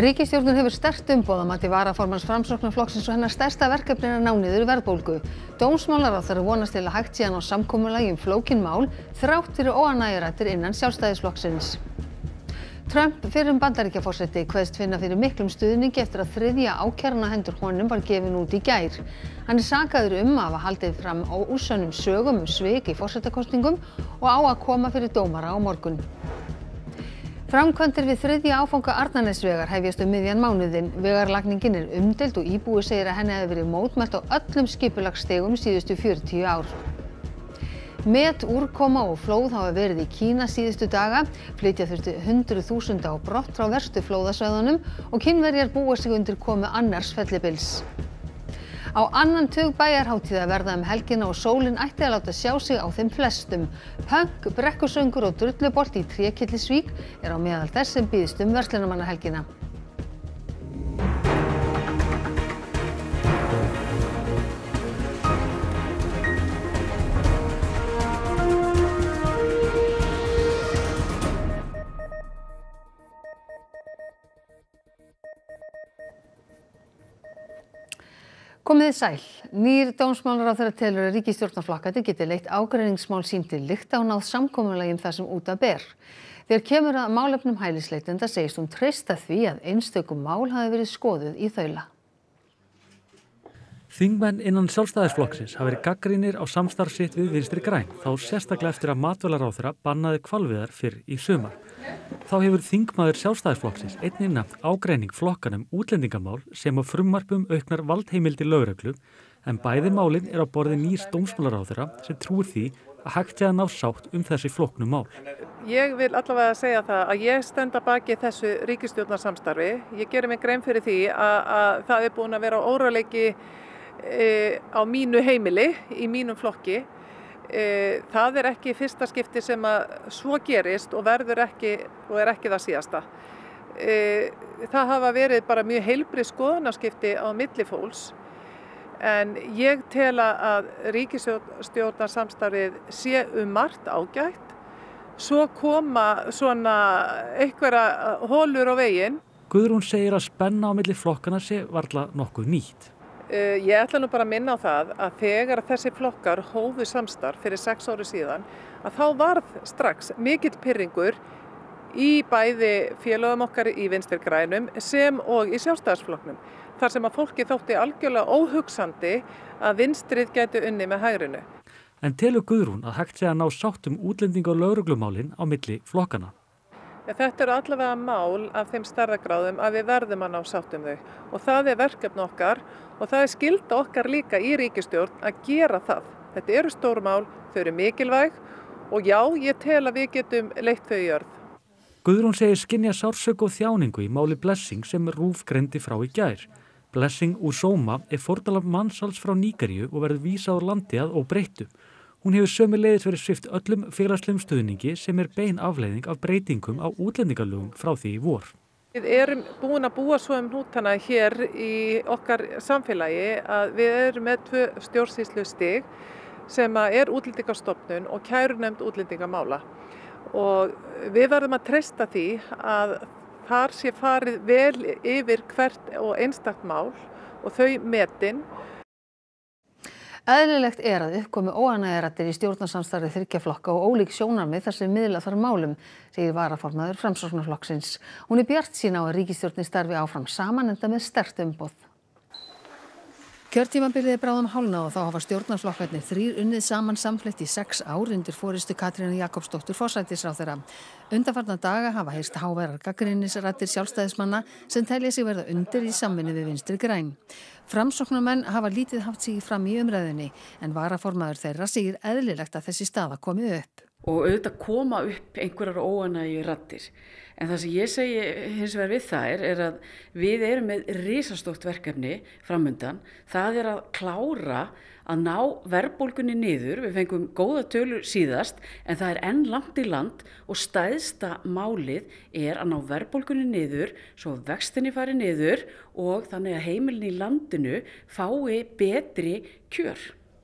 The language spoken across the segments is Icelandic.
Ríkisstjórnin hefur sterkt umboð að mati varaformanns Framsóknarflokksins og hennar stærsta verkefni er að ná niður verðbólgu. Dómsmálaráðherra vonast til að hægt sé að ná samkomulagi flókin mál þrátt fyrir óánægjuraddir innan Sjálfstæðisflokksins. Trump, fyrrum Bandaríkjaforseti, kveðst finna fyrir miklum stuðningi eftir að þriðja ákæran á hendur honum var gefin út í gær. Hann er sakaður að hafa haldið fram ósönnum sögum svik í forsetakosningum og á að koma fyrir dómara á morgun. Framkvæmdir við þriðja áfanga Arnarnesvegar hefjast miðjan mánuðinn. Vegarlagningin er umdeild og íbúi segir að henni hefði verið mótmælt á öllum skipulagsstigum síðustu 40 ár. Úrkoma og flóð hafa verið í Kína síðustu daga. Flytja þurfti 100.000 á brott frá verstu flóðasvæðunum og Kínverjar búa sig undir komu annars fellibils. Á annan tug bæjarhátíða verða helgina og sólin ætti að láta sjá sig á þeim flestum. Pönk, brekkusöngur og drullubolt í Trékyllisvík er á meðal þess sem býðst verslunarmannahelgina. Komiði sæl. Nýr dómsmálaráðherra telur að ríkisstjórnarflokkarnir geti leitt ágreiningsmál sín til lykta og náð samkomulagi þar sem út að ber. Þegar kemur að málefnum hælisleitenda segist hún treysta því að einstökum mál hafi verið skoðuð í þaula. Þingmenn innan Sjálfstæðisflokksins hafa verið gagnrýnir á samstarf sitt við Vinstri græn, þá sérstaklega eftir að matvælaráðherra bannaði hvalveiðar fyrr í sumar. Þá hefur þingmaður Sjálfstæðisflokksins einnig nefnt ágreining flokkanum útlendingamál sem á frumvarpum auknar valdheimildir lögreglu, en bæði málin er á borði nýs dómsmálaráðherra sem trúir því að hægt sé að ná sátt þessi flóknu mál. Ég vil allavega segja það að ég stend að baki þessu ríkisstjórnarsamstarfi. Ég geri mig grein fyrir því að það er búin að vera óróleiki á mínu heimili, í mínum flokki. Það er ekki fyrsta skipti sem að svo gerist og verður ekki og er ekki það síðasta. Það hafa verið bara mjög heilbrigð skoðanaskipti á milli fólks, en ég tel að ríkisstjórnarsamstarfið sé margt ágætt. Svo koma svona einhverja holur á veginn. Guðrún segir að spenna á milli flokkana sé varla nokkuð nýtt. Ég ætla nú bara að minna á það að þegar þessi flokkar hófu samstarf fyrir 6 árum síðan, að þá varð strax mikill pirringur í bæði félögum okkar í Vinstri grænum sem og í Sjálfstæðisflokknum. Þar sem að fólki þótti algjörlega óhugsandi að vinstrið gæti unnið með hægrinu. En telur Guðrún að hægt sé að ná sátt útlendinga og lögreglumálin á milli flokkana? Þetta eru allavega mál af þeim stærðargráðum að við verðum að ná sátt þau. Og það er verkefni okkar og það er skylda okkar líka í ríkisstjórn að gera það. Þetta eru stór mál, þau eru mikilvæg og já, ég tel að við getum leitt þau í jörð. Guðrún segir skynja sársauka og þjáningu í máli Blessing sem RÚV greindi frá í gær. Blessing Usoma er fórnarlamb mansals frá Nígeríu og verður vísað úr landi að óbreyttu. Hún hefur sömuleiðis verið svipt öllum félagslegum stuðningi sem er bein afleiðing af breytingum á útlendingalögum frá því í vor. Við erum búin að búa svo hnútana hér í okkar samfélagi að við erum með 2 stjórnsýslustig sem er Útlendingastofnun og kærunefnd útlendingamála. Og við verðum að treysta því að þar sé farið vel yfir hvert og einstakt mál og þau metin. Eðlilegt er að uppkomi óánægjuraddir í stjórnarsamstarfi þriggja flokka og ólík sjónarmið þar sem miðla þarf málum, segir varaformaður Framsóknarflokksins. Hún er bjartsýn á að ríkisstjórnin starfi áfram saman enda með sterkt umboð. Kjörtímabilið er bráðum hálfnað og þá hafa stjórnarflokkarnir 3 unnið saman samfleytt í 6 ár undir forystu Katrínar Jakobsdóttur forsætisráðherra. Undanfarna daga hafa heyrst háværar gagnrýnisraddir sjálfstæðismanna sem telja sig verða undir í samvinnu við Vinstri græn. Framsóknarmenn hafa lítið haft sig fram í umræðunni en varaformaður þeirra segir eðlilegt að þessi staða komi upp. Og auðvitað koma upp einhverjar óánægjuraddir. En það sem ég segi hins vegar við það er að við erum með risastórt verkefni framundan. Það er að klára að ná verðbólgunni niður. Við fengum góða tölur síðast en það er enn langt í land og stærsta málið er að ná verðbólgunni niður svo vextinni fari niður og þannig að heimilin í landinu fái betri kjör.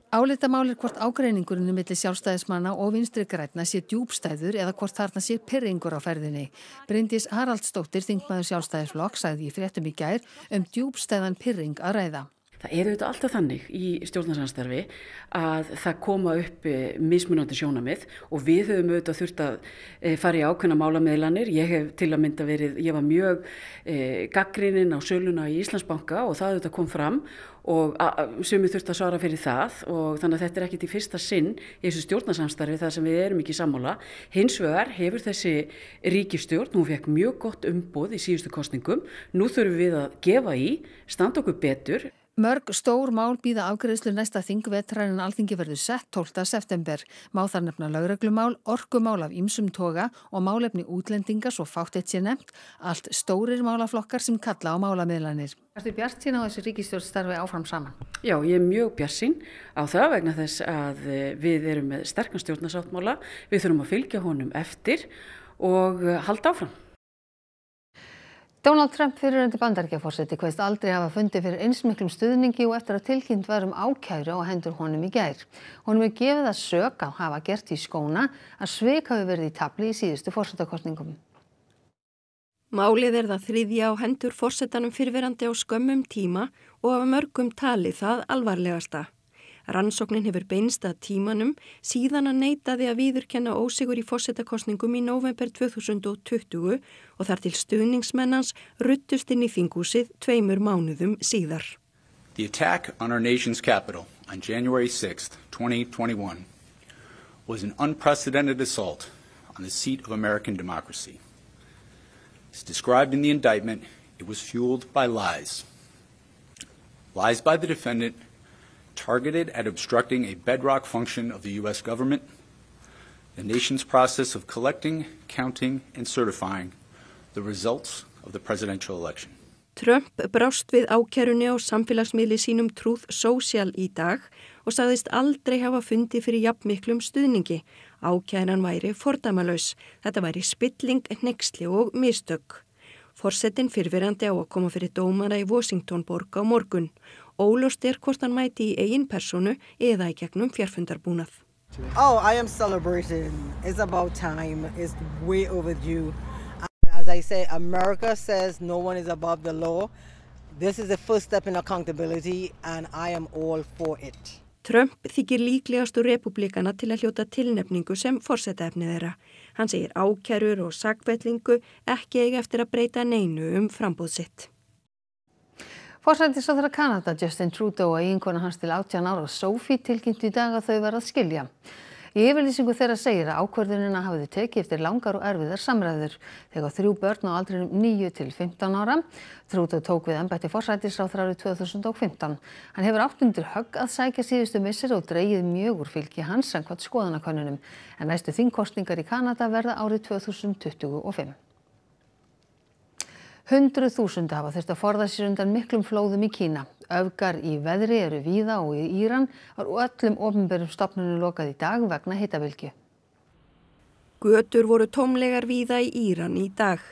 Álitamál hvort ágreiningurinn milli sjálfstæðismanna og vinstri grænna sé djúpstæður eða hvort þarna sé pirringur á ferðinni. Bryndís Haraldsdóttir, þingmaður Sjálfstæðisflokks, sagði í fréttum í gær djúpstæðan pirring að ræða. Það auðvitað alltaf þannig í stjórnarsamstarfi að það koma upp mismunandi sjónarmið og við höfum auðvitað þurft að fara í ákveðna málamiðlanir. Ég hef til að mynda ég var mjög gagnrýnin á söluna í Íslandsbanka og það auðvitað kom fram og sumir þurft að svara fyrir það og þannig að þetta ekkert í fyrsta sinn í þessu stjórnarsamstarfi þar sem við erum ekki sammála. Hins vegar hefur þessi ríkisstjórn, hún fékk mjög gott umboð í síðustu kosningum. Nú þurfum við að gefa í, standa okkur betur. Mörg stór mál bíða afgreiðslu næsta þingvetrar en Alþingi verður sett 12. september. Má þar nefna lögreglumál, orkumál af ýmsum toga og málefni útlendinga svo fátt eitt sé nefnt. Allt stórir málaflokkar sem kalla á málamiðlanir. Ertu bjartsýn á þessi ríkisstjórn starfi áfram saman? Já, ég mjög bjartsýn á það vegna þess að við erum með sterkan stjórnarsáttmála. Við þurfum að fylgja honum eftir og halda áfram. Donald Trump, fyrrverandi Bandaríkjaforseti, kveðst aldrei hafa fundið fyrir eins miklum stuðningi og eftir að tilkynnt var ákæru á hendur honum í gær. Honum gefið að sök að hafa gert í skóna að svik hafi verið í tafli í síðustu forsetakosningum. Málið það þriðja á hendur forsetanum fyrrverandi á skömmum tíma og af mörgum talið það alvarlegasta. Rannsóknin hefur beinst að tímanum síðan að neitaði að viðurkenna ósigur í forsetakosningum í nóvember 2020 og þar til stuðningsmennans ruddust inn í þinghúsið 2 mánuðum síðar. The attack on our nation's capital on January 6th, 2021 was an unprecedented assault on the seat of American democracy. As described in the indictment, it was fueled by lies. Lies by the defendant targeted at obstructing a bedrock function of the U.S. government, the nation's process of collecting, counting, and certifying the results of the presidential election. Trump brást við ákærunni á samfélagsmiðli sínum Truth Social í dag og sagðist aldrei hafa fundið fyrir jafnmiklum stuðningi. Ákæran væri fordæmalaus. Þetta væri spilling, hneyksli og mistök. Forsetinn fyrrverandi á að koma fyrir dómara í Washington borg á morgun. Óljóst hvort hann mæti í eigin personu eða í gegnum fjarfundarbúnað. Oh, I am celebrating. It's about time. It's way overdue. As I say, America says no one is above the law. This is the first step in accountability and I am all for it. Trump þykir líklegastu repúblikana til að hljóta tilnefningu sem forsetaefni þeirra. Hann segir ákærur og sakfellingu ekki eiga eftir að breyta neinu framboð sitt. Forsætisráðherra Kanada, Justin Trudeau, og eiginkona hans til 18 ára, Sophie, tilkynntu í dag að þau verða að skilja. Í yfirlýsingu þeirra segir að ákvörðunina hafi þau tekið eftir langar og erfiðar samræður. Þau eiga 3 börn á aldrinum 9 til 15 ára. Trudeau tók við embætti forsætisráðherra árið 2015. Hann hefur átt undir högg að sækja síðustu misseri og dregið mjög úr fylgi hans samkvæmt skoðanakönnunum. En næstu þingkosningar í Kanada verða árið 2025. 100.000 hafa þurft að forða sér undan miklum flóðum í Kína. Öfgar í veðri eru víða og í Íran var öllum opinberum stofnunum lokað í dag vegna hitabylgju. Götur voru tómlegar víða í Íran í dag.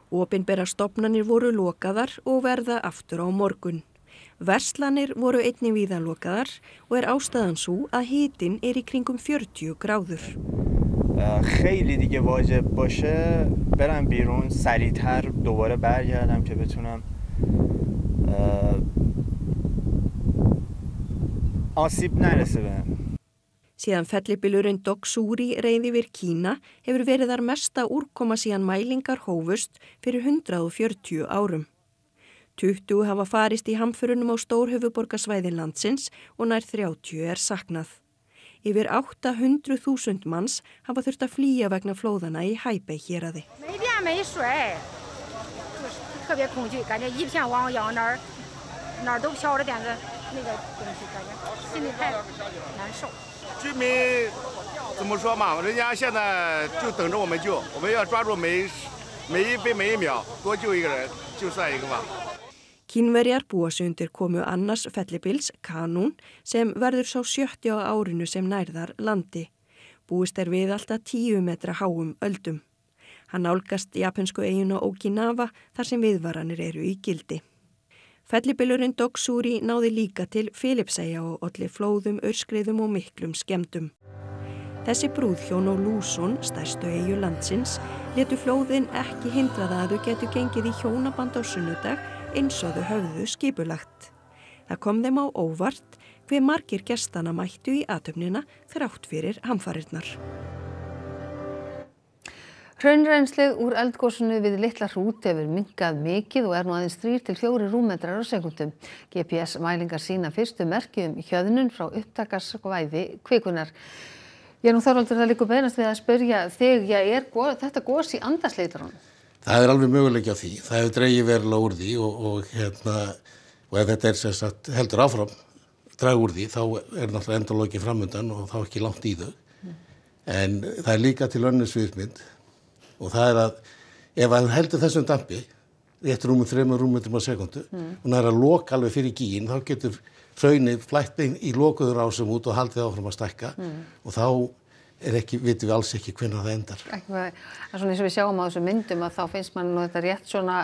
Opinberar stofnanir voru lokaðar og verða aftur á morgun. Verslanir voru einnig víða lokaðar og ástæðan sú að hitinn í kringum 40 gráður. خیلی دیگه واجب باشه برم بیرون سریعتر دوباره برگردم که بتونم آسیب نرسه بهم. Síðan fellibylurinn Doksuri reið yfir Kína hefur verið þar mesta úrkoma síðan mælingar hófust fyrir 140 árum. 20 hafa farist í hamförunum á stórhöfuðborgarsvæði landsins og nær 30 saknað. Yfir 800.000 manns hafa þurft að flýja vegna flóðana í Hebei héraði. Kínverjar búa sig undir komu annars fellibils, Kanún, sem verður sá 70 á árinu sem nærðar landi. Búist við alltaf 10 metra háum öldum. Hann nálgast japönsku eyjuna Okinawa þar sem viðvaranir eru í gildi. Fellibylurinn Doksuri náði líka til Filippseyja og olli flóðum, aurskriðum og miklum skemmdum. Þessi brúðhjón og Lúson, stærstu eyju landsins, létu flóðin ekki hindra það að þau getu gengið í hjónaband á sunnudag eins og þau höfðu skipulagt. Það kom þeim á óvart hve margir gestanna mættu í athöfnina þrátt fyrir hamfarirnar. Hraunrennslið úr eldgosinu við Litla Hrút hefur minnkað mikið og er nú aðeins 3 til 4 rúmmetrar á sekúndu. GPS-mælingar sýna fyrstu merki hjöðnun frá upptakasvæði kvikunar. Þorvaldur, það liggur beinast við að spyrja þig, er þetta gos í andasleitarunum? Það er alveg möguleiki á því. Það hefur dregið verulega úr því og ef þetta er sem sagt heldur áfram, draga úr því, þá er náttúrulega endalókin framundan og þá ekki langt í þau. En það er líka til önnur sviðsmynd og það er að ef það heldur þessum dampi, 3 rúmmetrum á sekundu, og það er að loka alveg fyrir gíginn, þá getur hraunið flætt í lokuður ásum út og haldið áfram að stækka og þá vitum við alls ekki hvenær það endar. Svona eins og við sjáum á þessum myndum að þá finnst mann nú þetta rétt svona,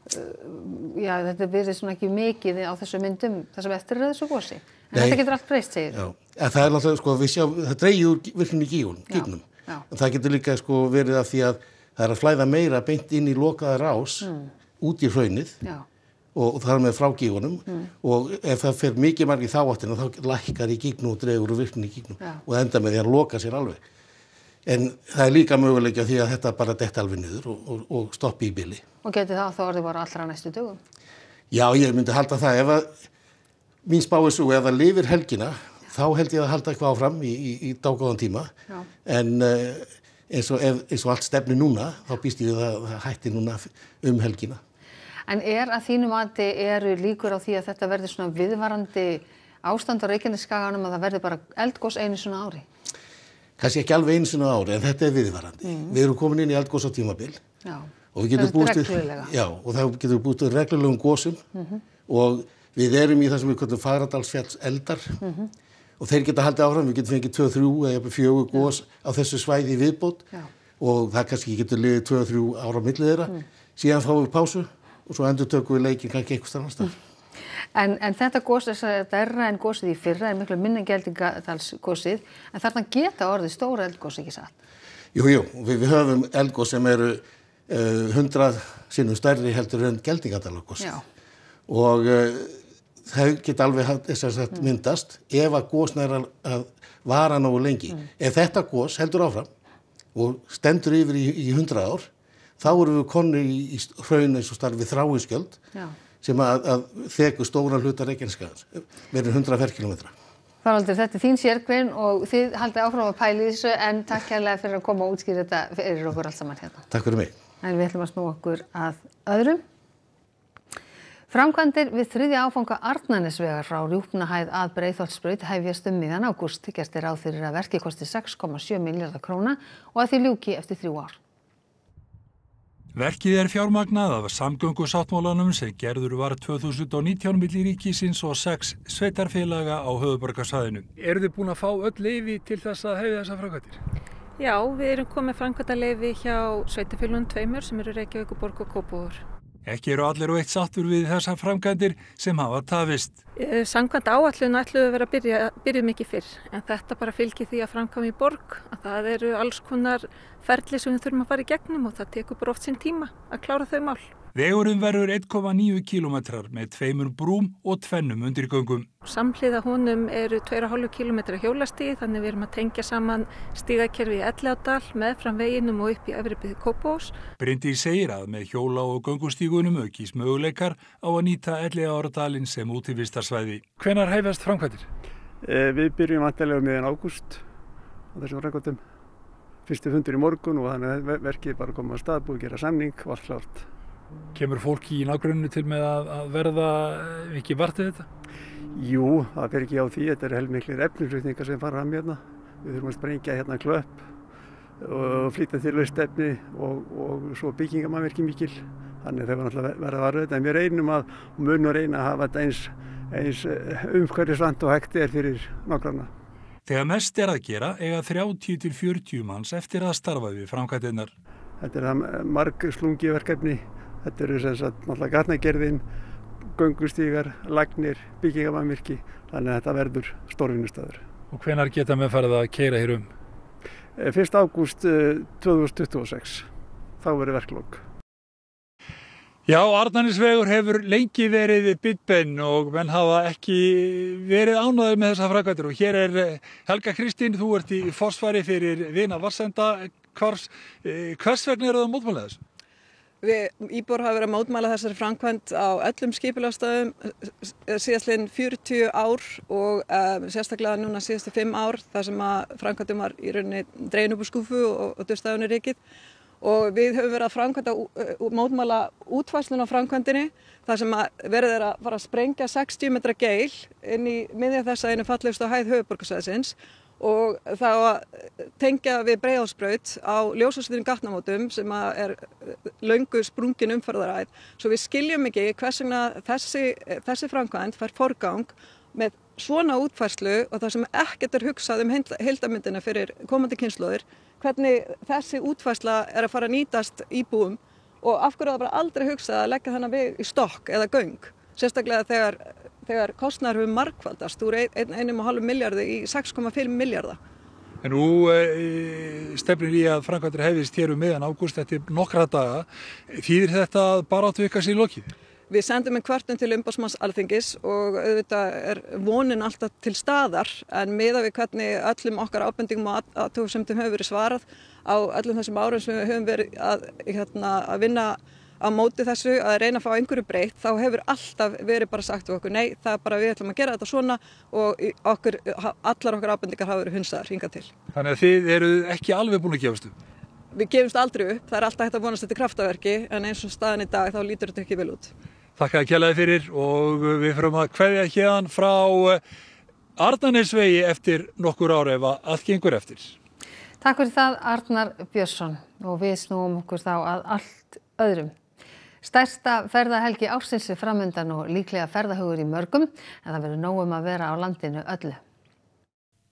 þetta virðist svona ekki mikið á þessum myndum þar sem eftir þessu gosi. En þetta getur allt breyst, segir. Já, en það er náttúrulega, við sjáum, það dreigir úr virkninni í gígnum. En það getur líka verið af því að það er að flæða meira beint inn í lokaðar ás út í hraunið. Og það er með frá gígunum og ef það fer mikið margir þá áttina þá lækkar í gígnu og dregur úr virkninni í gígnu og enda með því að loka sér alveg. En það er líka möguleiki á því að þetta bara detti alveg niður og stoppi í bili. Og geti það þá orðið bara allra næstu dögum? Já, ég myndi halda það. Ef að mín spá er svo, ef það lifir helgina, þá held ég að halda eitthvað áfram í dágóðan tíma. En eins og allt stefni núna, þá býst ég að það hætti núna helgina. En að þínu mati eru líkur á því að þetta verði svona viðvarandi ástand á Reykjanesskaganum að það verði bara eldgos einu svona ári? Kannski ekki alveg einu svona ári, en þetta er viðvarandi. Við erum komin inn í eldgos á tímabil. Og við getum búist við reglulegum gosum og við erum í það sem við kallum Fagradalsfjalls eldar og þeir geta haldið áfram, við getum fengið 2, 3 eða 4 gos á þessu svæði í viðbót og það kannski getur liðið 2, 3 ára á milli þeirra. Síðan fáum við pásu og svo endurtökum við leikinn kannski einhvers staðar annars staðar. En þetta gos er stærra en gosið í fyrra, er miklu minna en Geldingadalsgosið, en þarna geta orðið stóra eldgos, ekki satt? Jú, við höfum eldgos sem eru 100 sinnum stærri heldur en Geldingadalsgos. Og þau geta alveg myndast ef að gosna er að vara nógu lengi. Ef þetta gos heldur áfram og stendur yfir í 100 ár, þá erum við konni í hraun eins og starfi Þráiskjöld sem að þekur stóran hluta Reykjanesskagans, verður 100 ferkílómetra. Þorvaldur, þetta er þín sérgrein og þið haldið áfram að pæla í þessu en takk kærlega fyrir að koma og útskýra þetta fyrir okkur allt saman hérna. Takk fyrir mig. En við ætlum að snúa okkur að öðrum. Framkvæmdir við 3. áfanga Arnarnesvegar frá Rjúpnahæð að Breiðholtsbraut hefjast miðjan ágúst. Gert er ráð fyrir að verkið kosti 6,7 milljarða króna og að því ljúki eftir 3 ár. Verkið er fjármagnað af samgöngusáttmálanum sem gerður var 2019 milli ríkisins og 6 sveitarfélaga á höfuðborgarsvæðinu. Eru þið búin að fá öll leyfi til þess að hefja þessar framkvæmdir? Já, við erum komið framkvæmdaleyfi hjá sveitarfélögum 2 sem eru Reykjavíkurborg og Kópavogur. Ekki eru allir og eitt sáttur við þessar framkvæmdir sem hafa tafist. Samkvæmt áætlun ætluðu að vera byrjuð mikið fyrr, en þetta bara fylgir því að framkvæma í borg, að það eru alls konar ferli sem við þurfum að fara í gegnum og það tekur bara oft sinn tíma að klára þau mál. Vegurinn verður 1,9 kílómetrar með 2 brúm og 2 undirgöngum. Samhliða honum eru 2,5 kílómetra hjólastíð, þannig við erum að tengja saman stígakerfi í Elliðaárdal, meðfram veginum og upp í efri byggð Kópavogs. Bryndís segir að með hjóla- og göngustígunum aukist möguleikar á að nýta Elliðaárdalinn sem útivistarsvæði. Hvenær hefjast framkvæmdir? Við byrjum vantarlega miðjan ágúst á þessum framkvæmdum. Fyrsti fundur í morgun og þannig að verkið bara koma að stað, búið að gera samning og allt klárt. Kemur fólki í nágruninu til með að verða ekki vart við þetta? Jú, það fer ekki á því. Þetta eru heilmiklir efnisflutningar sem fara fram hérna. Við þurfum að sprengja hérna klöpp og flytja til efni og svo byggingamannvirki mikil. Þannig þau var náttúrulega verða varðið þetta. En við reynum að hafa þetta eins umhverfisvænt og hægt er fyrir nágranna. Þegar mest er að gera eiga 30 til 40 manns eftir að starfa við framkvæmdirnar. Þetta er margslungið verkefni. Þetta eru sem sagt náttúrulega gatnagerðin, göngustígar, lagnir, byggingamannvirki, þannig að þetta verður stórvinnustaður. Og hvenær geta menn farið að keyra hér 1. ágúst 2026, þá verður verklok. Já, Arnarnesvegur hefur lengi verið bitbeinn og menn hafa ekki verið ánægðir með þessar framkvæmdir og hér Helga Kristín, þú ert í forsvari fyrir vina Vatnsenda. Hvers vegna eru það að mótmæla þessu? Við íbúar hafa verið að mótmæla þessari framkvæmd á öllum skipulagsstöðum síðastliðin 40 ár og sérstaklega núna síðustu 5 ár þar sem að framkvæmdum var í rauninni dregin upp úr skúfu og dustafinu rykið. Og við höfum verið að framkvæmda og mótmæla útfærslun á framkvæmdinni þar sem að verið að fara að sprengja 60 metra geil inn í miðja þessa einu fallegustu hæð höfuðborgarsvæðisins og það að tengja við Breiðholtsbraut á ljósastýrum gatnamótum sem er löngu sprungin umferðaræð. Svo við skiljum ekki hvers vegna þessi framkvæmd fær forgang með svona útfærslu og það sem ekkert hugsað heildarmyndina fyrir komandi kynslóðir, hvernig þessi útfærsla að fara að nýtast íbúum og af hverju það bara aldrei hugsað að leggja þennan veg í stokk eða göng, sérstaklega þegar kostnaður hefur margfaldast úr 1,5 milljarði í 6,5 milljarða. En nú stefnir í að framkvæmdir hefist hér miðjan ágúst eftir nokkra daga. Þýðir þetta að baráttu ykkar sé lokið? Við sendum kvörtun til umboðsmanns Alþingis og auðvitað vonin alltaf til staðar en miðað við hvernig öllum okkar ábendingum og athugasemdum hefur verið svarað á öllum þessum árum sem við höfum verið að vinna á móti þessu, að reyna að fá einhverju breytt, þá hefur alltaf verið bara sagt við okkur nei, það er bara við ætlum að gera þetta svona og allar okkar ábendingar hafa verið hunsaðar hingað til. Þannig að þið eru ekki alveg búin að gefast upp? Við gefumst aldrei upp, það er alltaf hægt að vonast eftir kraftaverki en eins og staðan í dag þá lítur þetta ekki vel út. Þakka kærlega fyrir og við förum að kveðja héðan frá Arnarnesvegi eftir nokkur ár ef allt gengur eftir. Takk fyrir það Arnar Björnsson og við snúum okkur þá að allt öðrum. Stærsta ferðahelgi ársins er framundan og líklega ferðahugur í mörgum en það verður nóg að vera á landinu öllu.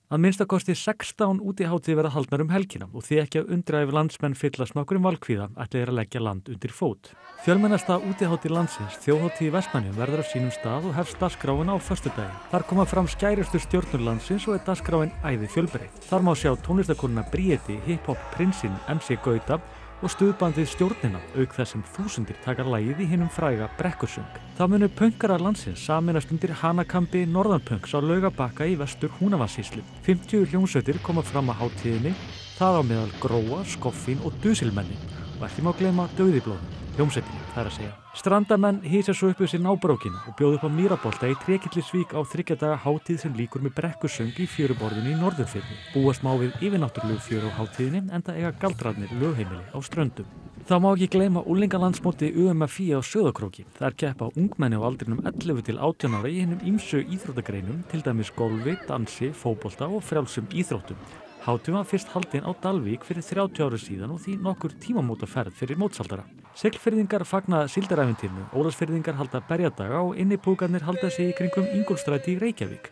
Að minnstakosti 16 útihátíðir verða haldnar helgina og því ekki að undra ef landsmenn fyllast nokkrum valkvíða ætli þeir að leggja land undir fót. Fjölmennasta útihátíð landsins, Þjóðhátíð í Vestmannaeyjum, verður á sínum stað og hefst dagskráin á föstudaginn. Þar koma fram skærustu stjörnur landsins og er dagskráin æði fjölbreytt. Þar má sjá tónlistarkonuna Bríeti, hip-hop prinsinn MC Gauta og stuðbandið Stjórnina, auk þess sem þúsundir taka lagið í hinum fræga Brekkusöng. Þá munu pönkarar landsins sameinast undir hanakambi Norðanpönks á Laugabakka í vestur Húnavatnssýslu. 50 hljómsveitir koma fram á hátíðinni, þar á meðal Gróa, Skoffín og Dusilmenni og ekki má gleyma Dauðiblóðum, hljómsveitinni, það er að segja. Strandamenn hýsa svo upp við sér nábrókina og bjóðu upp á Mýrabolta í Trékyllisvík á 3 daga hátíð sem lýkur með Brekkusöng í fjöruborðinu í Norðurfirði. Búast má við yfirnáttúrulegu fjöru á hátíðinni enda eiga galdrarnir lögheimili á Ströndum. Það má ekki gleyma unglingalandsmóti UMFI á Sauðárkróki. Þar keppa ungmenni á aldrinum 11 til 18 ára í hinum ýmsu íþróttagreinum, til dæmis golfi, dansi, fótbolta og frjálsum íþróttum. Hátíðin var fyrst haldin á Dalvík fyrir 30 ára síðan og því nokkur tímamótaferð fyrir mótshaldara. Siglfirðingar fagna síldarævintýrinu, Ólafsfirðingar halda berjadaga og innipúkarnir halda sig í kringum Ingólfsstræti í Reykjavík.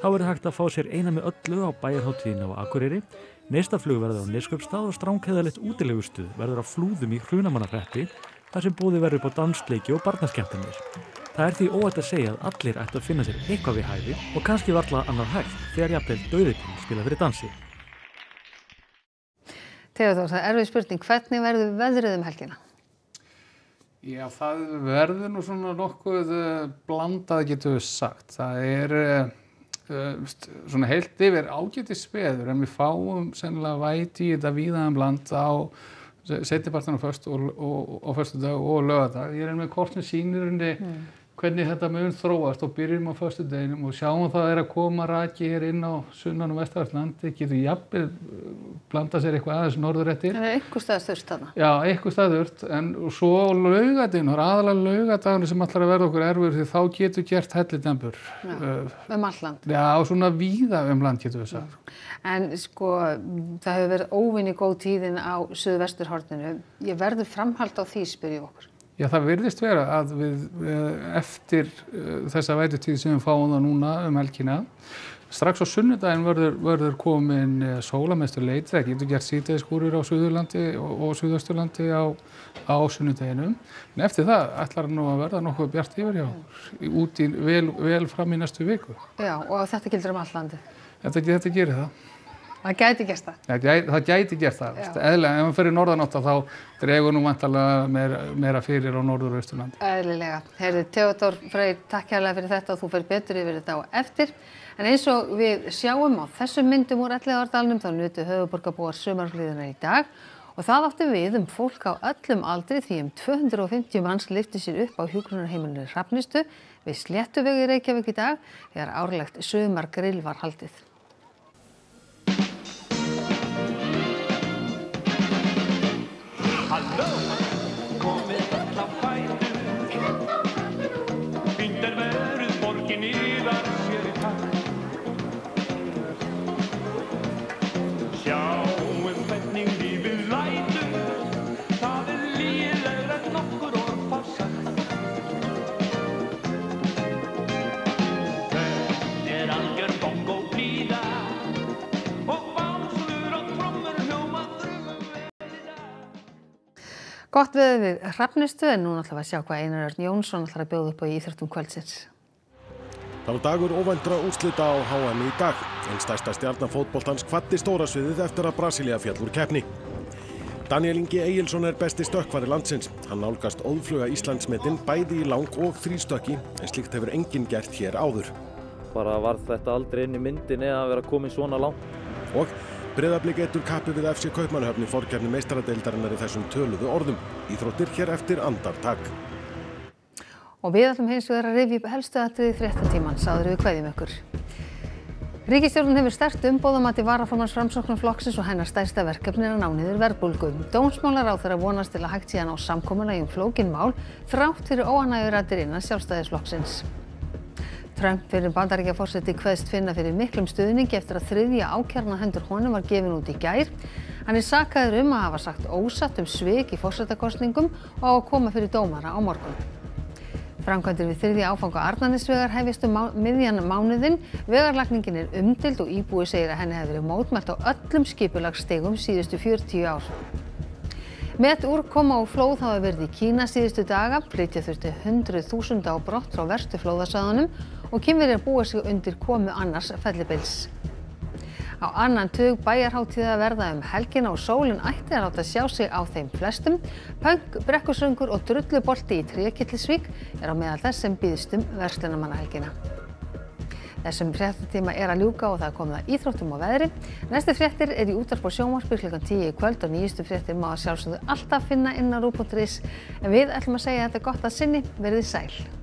Þá verður hægt að fá sér eina með öllu á bæjarhátíðinni á Akureyri, neistaflug verður á Neskaupstað og strángheðalegt útilegustuð verður á Flúðum í Hrunamannahreppi, þar sem boðið verður upp á dansleiki og barnaskemmtanir. Það er því óhætt að segja að allir ættu að finna sér eitthvað við hæfi og kannski varla annað hægt þegar jafnvel dauðikinn spila fyrir dansi. Theodór, það er erfið spurning, hvernig verður veðrið helgina? Já, það verður nú svona nokkuð blandað getur við sagt. Það er svona heilt yfir ágætis veður en við fáum sennilega væti í þetta víðan land á seinnipartinn á föstudag og laugardag. Ég er með kort sem sýnir hvernig þetta mun þróast og byrjum á föstudeginum og sjáum það er að koma raki hér inn á sunnan og vestanvert landi, getur jafnvel blanda sér eitthvað aðeins norður eftir. En er einhver stað þurrt þarna? Já, einhver stað þurrt, en svo laugardaginn, það er aðalega laugardagurinn sem ætlar að verða okkur erfiður því þá getur gert hellidembur. Allt land? Já, svona víða land getur við sagt. En sko, það hefur verið óvenju góð tíðin á suðvesturhorninu. Ég verður framhald á því, spyrjum okkur. Já, það virðist vera að við eftir þessa vætutíð sem við fáum það núna helgina, Strax á sunnudaginn verður komin sólarmestur leit. Það getur gert síðdegisskúrir á Suðurlandi og Suðausturlandi á sunnudeginum. En eftir það ætlar nú að verða nokkuð bjart yfir út í vel fram í næstu viku. Já, og þetta gildir um allt landið. Þetta gerir það. Það gæti gert það. Það gæti gert það. Eðlilega, ef maður fer í norðanátt þá dregur nú væntanlega meira fyrir á norður- og austurlandi. Eðlilega. Heyrðu, Theodór Freyr, takk hérlega fyrir þetta og þú fer betur yfir þetta á eftir. En eins og við sjáum á þessum myndum úr Elliðaárdalnum þá nutu höfuðborgarbúar sumarfríðarinnar í dag og það átti við fólk á öllum aldri því 250 manns lyftu sér upp á hjúkrunarheimilinu Hrafnistu við Sléttuveg í Reykjavík í dag þegar árlegt sumargrill var haldið. Halló, komið öll á fætur, fínt verið borgin yðar sér í takt. Sjáum hvernig lífið lætur, það líflegra en nokkur orð fá sagt. Þetta algjör bongóblíða og básur og trommur hljóma Gott veður við Hrafnistu en nú ætlum við að sjá hvað Einar Örn Jónsson ætlar að bjóða upp á í íþróttum kvöldsins. Það var dagur óvæntra úrslita á HM í dag. En stærsta stjarna fótboltans kvaddi stóra sviðið eftir að Brasilía féll úr keppni. Daníel Ingi Egilsson besti stökkvari landsins. Hann nálgast óðfluga Íslandsmetin bæði í lang- og þrístökki en slíkt hefur enginn gert hér áður. Bara varð þetta aldrei inn í myndinni að vera komin svona langt. Og Breiðablik etur kappi við FC Kaupmannahöfn í forkeppni meistaradeildarinnar í þessum töluðu orðum. Íþróttir hér eftir andartak. Og við ætlum hins vegar að rifja upp helstu atriði fréttatímans áður en við kveðjum ykkur. Ríkisstjórnin hefur sterkt umboð að mati varaformanns Framsóknarflokksins og hennar stærsta verkefni er að ná niður verðbólgu. Dómsmálaráðherra vonast til að hægt sé að ná samkomulagi flókin mál þrátt fyrir óánægjuraddir innan Sjálfstæðisflokksins. Trump fyrir Bandaríkjaforseti kveðst finna fyrir miklum stuðningi eftir að þriðja ákæran á hendur honum var gefin út í gær. Hann sakaður að hafa sagt ósatt svik í forsetakosningum og á að koma fyrir dómara á morgun. Framkvæmdir við þriðja áfanga Arnarnesvegar hefjast miðjan mánuðinn. Vegarlagningin umdeild og íbúi segir að henni hefði verið mótmælt á öllum skipulagsstigum síðustu 40 ár. Úrkoma og flóð hafa verið í Kína síðustu daga. Flytja þurfti 100.000 á brott frá verstu flóðasvæðunum og Kínverjar búa sig undir komu annars fellibils. Á annan tug bæjarhátíða verða helgina og sólin ætti að láta sjá sig á þeim flestum. Pönk, brekkusöngur og drullubolti í Trékyllisvík á meðal þess sem býðst verslunarmannahelgina. Þessum fréttatíma að ljúka og það komið að íþróttum og veðri. Næstu fréttir í útvarpi og sjónvarpi klukkan 10 í kvöld og nýjustu fréttir má að sjálfsögðu alltaf finna inn á ruv.is. En við ætlum að segja þetta gott að sinni, verið sæl.